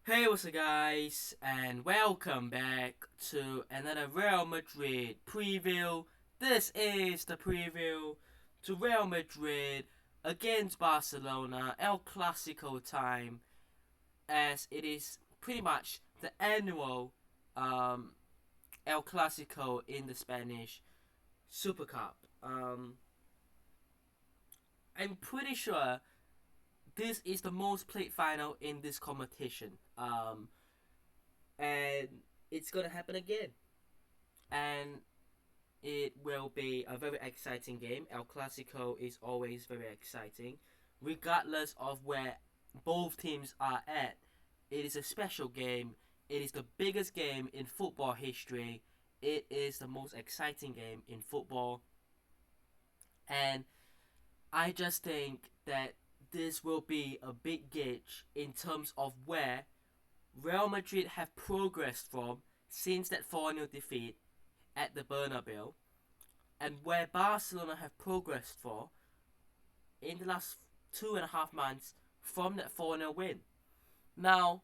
Hey, what's up, guys, and welcome back to another Real Madrid preview. This is the preview to Real Madrid against Barcelona, El Clásico time, as it is pretty much the annual um, El Clásico in the Spanish Super Cup. I'm pretty sure this is the most played final in this competition. And it's gonna happen again. And it will be a very exciting game. El Clasico is always very exciting, regardless of where both teams are at. It is a special game. It is the biggest game in football history. It is the most exciting game in football, and I just think that this will be a big gauge in terms of where Real Madrid have progressed from since that 4-0 defeat at the Bernabeu, and where Barcelona have progressed for in the last 2.5 months from that 4-0 win. Now,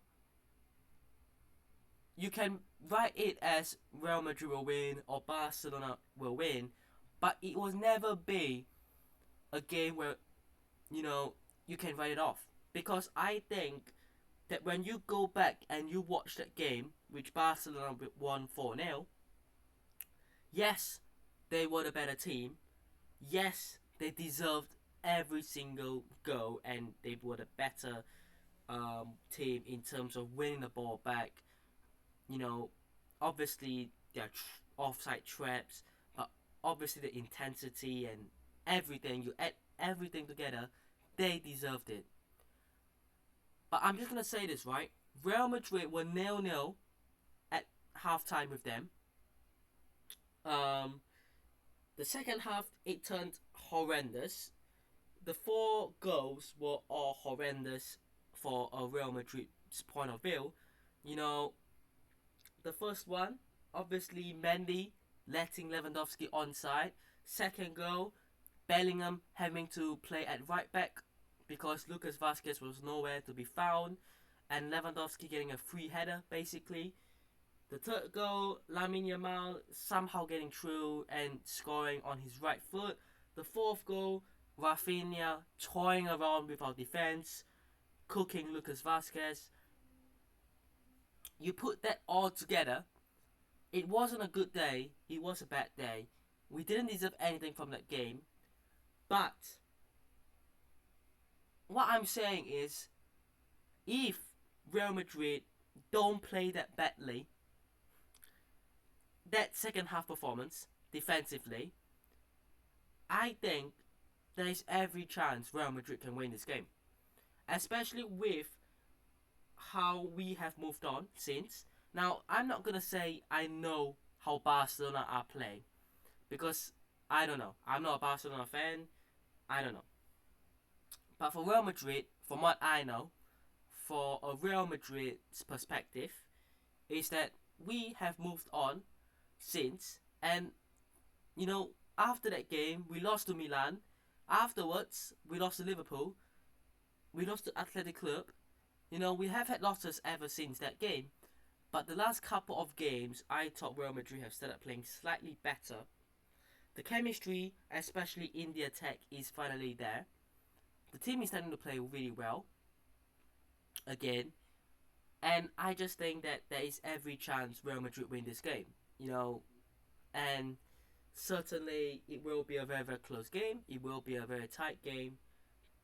you can write it as Real Madrid will win or Barcelona will win, but it will never be a game where, you can write it off. Because I think that when you go back and you watch that game, which Barcelona won 4-0, yes, they were the better team. Yes, they deserved every single goal and they were the better team in terms of winning the ball back. You know, obviously there are offside traps, but obviously the intensity and everything, you add everything together, they deserved it. But I'm just gonna say this, right? Real Madrid were 0-0 at halftime with them. Um, the second half it turned horrendous. The four goals were all horrendous for a Real Madrid's point of view. You know, the first one, obviously Mendy letting Lewandowski onside. Second goal, Bellingham having to play at right back because Lucas Vazquez was nowhere to be found, and Lewandowski getting a free header basically. The third goal, Lamine Yamal somehow getting through and scoring on his right foot. The fourth goal, Rafinha toying around with our defense, cooking Lucas Vazquez. You put that all together, it wasn't a good day, it was a bad day. We didn't deserve anything from that game, but what I'm saying is, if Real Madrid don't play that badly, that second half performance defensively, I think there is every chance Real Madrid can win this game, especially with how we have moved on since. Now, I'm not gonna say I know how Barcelona are playing because I don't know. I'm not a Barcelona fan. I don't know. But for Real Madrid, from what I know, for a Real Madrid's perspective, is that we have moved on since, and after that game, we lost to Milan. Afterwards, we lost to Liverpool. We lost to Athletic Club. We have had losses ever since that game. But the last couple of games, I thought Real Madrid have started playing slightly better. The chemistry, especially in the attack, is finally there. The team is starting to play really well again, and I just think that there is every chance Real Madrid win this game. And certainly it will be a very very close game. It will be a very tight game,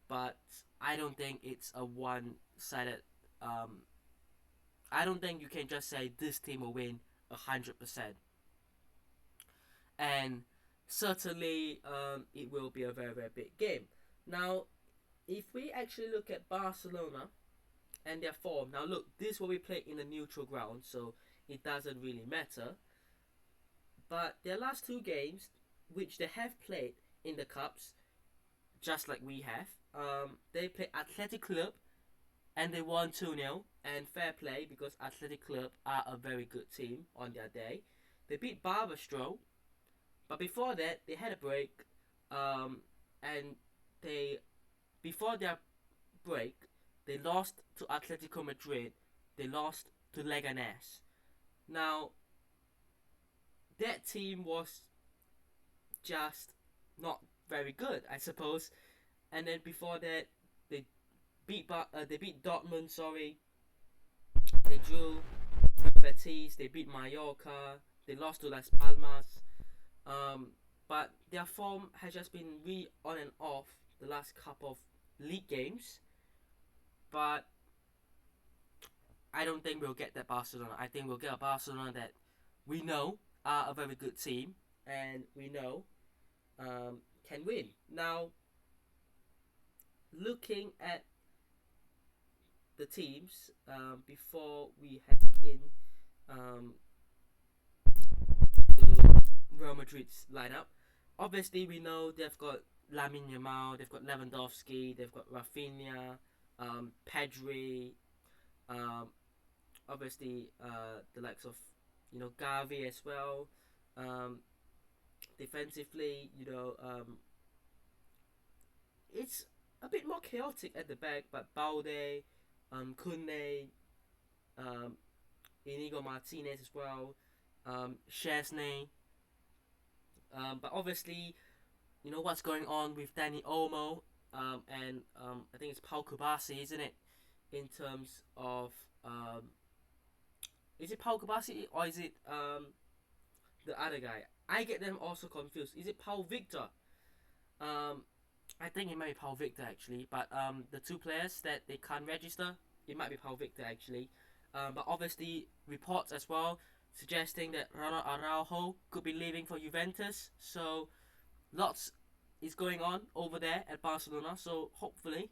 but I don't think it's a one-sided. Um, I don't think you can just say this team will win 100%. And certainly it will be a very very big game. Now, if we actually look at Barcelona and their form, now look, this will be played in a neutral ground, so it doesn't really matter. But their last two games, which they have played in the cups, just like we have, they played Athletic Club and they won 2-0. And fair play because Athletic Club are a very good team on their day. They beat Barbastro, but before that they had a break, and they before their break they lost to Atletico Madrid they lost to Leganes. Now, that team was just not very good, I suppose. And then before that, they they beat Dortmund. Sorry, they drew with Betis. They beat Mallorca. They lost to Las Palmas. Um, but their form has just been really on and off the last couple of league games. But I don't think we'll get that Barcelona. I think we'll get a Barcelona that we know are a very good team and we know can win. Now, looking at the teams before we head in um, to Real Madrid's lineup, obviously we know they've got Lamine Yamal, they've got Lewandowski, they've got Rafinha, Pedri, um, obviously the likes of Gavi as well. Um, Defensively, it's a bit more chaotic at the back, but Balde, Kunde, um, Inigo Martinez as well, Chesney. But obviously, you know what's going on with Danny Olmo, and I think it's Paul Kubasi, isn't it? In terms of, is it Paul Kubasi or is it the other guy? I get them also confused. Is it Paul Victor? Um, I think it might be Paul Victor actually, but the two players that they can't register, it might be Paul Victor actually. But obviously reports as well suggesting that Ronald Araujo could be leaving for Juventus. So lots is going on over there at Barcelona. So hopefully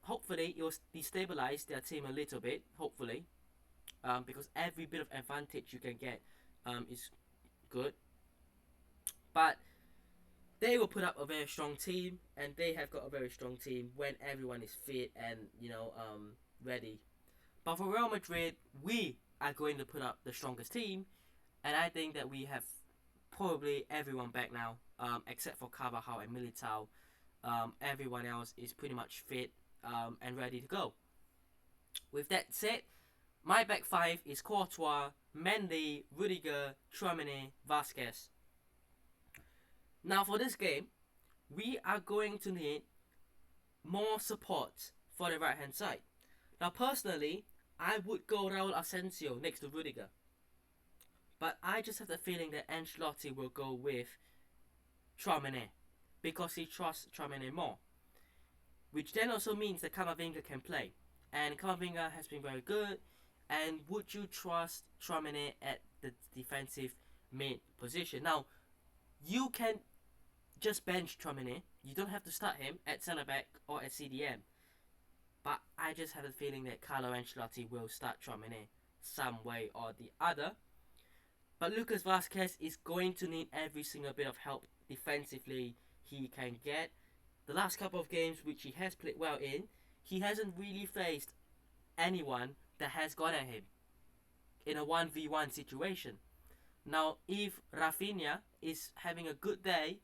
it will destabilize their team a little bit. Hopefully, because every bit of advantage you can get is good. But they will put up a very strong team, and they have got a very strong team when everyone is fit and ready. But for Real Madrid, we are going to put up the strongest team, and I think that we have probably everyone back now, except for Carvajal and Militao. Everyone else is pretty much fit and ready to go. With that said, my back five is Courtois, Mendy, Rudiger, Tchouaméni, Vasquez. Now for this game, we are going to need more support for the right hand side. Now personally, I would go Raul Asensio next to Rudiger. But I just have the feeling that Ancelotti will go with Tchouaméni because he trusts Tchouaméni more. Which then also means that Camavinga can play. And Camavinga has been very good. And would you trust Tchouaméni at the defensive mid position? Now, you can just bench Tchouaméni. You don't have to start him at centre back or at CDM. But I just have a feeling that Carlo Ancelotti will start Tchouaméni some way or the other. But Lucas Vazquez is going to need every single bit of help defensively he can get. The last couple of games which he has played well in, he hasn't really faced anyone that has gone at him in a 1v1 situation. Now, if Rafinha is having a good day,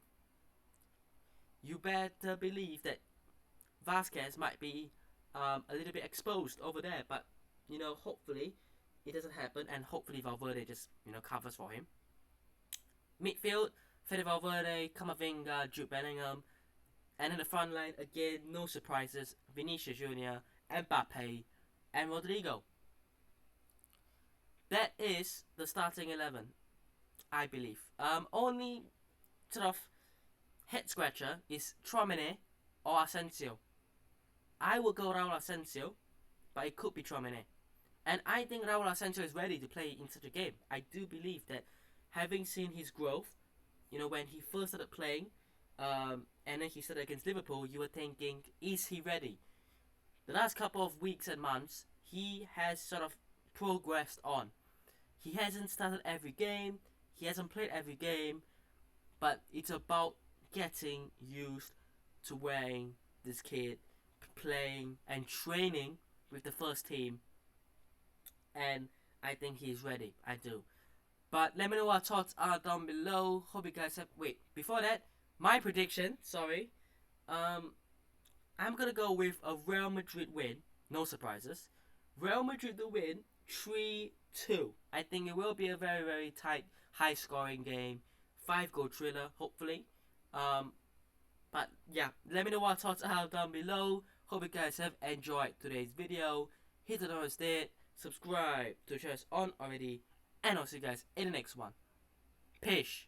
you better believe that Vazquez might be a little bit exposed over there. But, hopefully it doesn't happen, and hopefully Valverde just, covers for him. Midfield, Fede Valverde, Camavinga, Jude Bellingham. And in the front line, again, no surprises, Vinicius Junior, Mbappe, and Rodrigo. That is the starting 11, I believe. Only sort of head scratcher is Tchouaméni or Asensio. I will go Raul Asensio, but it could be Tchouaméni. And I think Raul Asensio is ready to play in such a game. I do believe that having seen his growth, when he first started playing, and then he started against Liverpool, you were thinking, is he ready? The last couple of weeks and months, he has sort of progressed on. He hasn't started every game, he hasn't played every game, but it's about getting used to wearing this kit, playing and training with the first team. And I think he's ready. I do. But let me know what thoughts are down below. Hope you guys have... Wait, before that, my prediction, sorry. I'm going to go with a Real Madrid win. No surprises. Real Madrid to win 3-2. I think it will be a very, very tight, high scoring game. 5-goal thriller, hopefully. But yeah, let me know what thoughts I have down below. Hope you guys have enjoyed today's video. Hit the notification, subscribe to the channel on already, and I'll see you guys in the next one. Peace.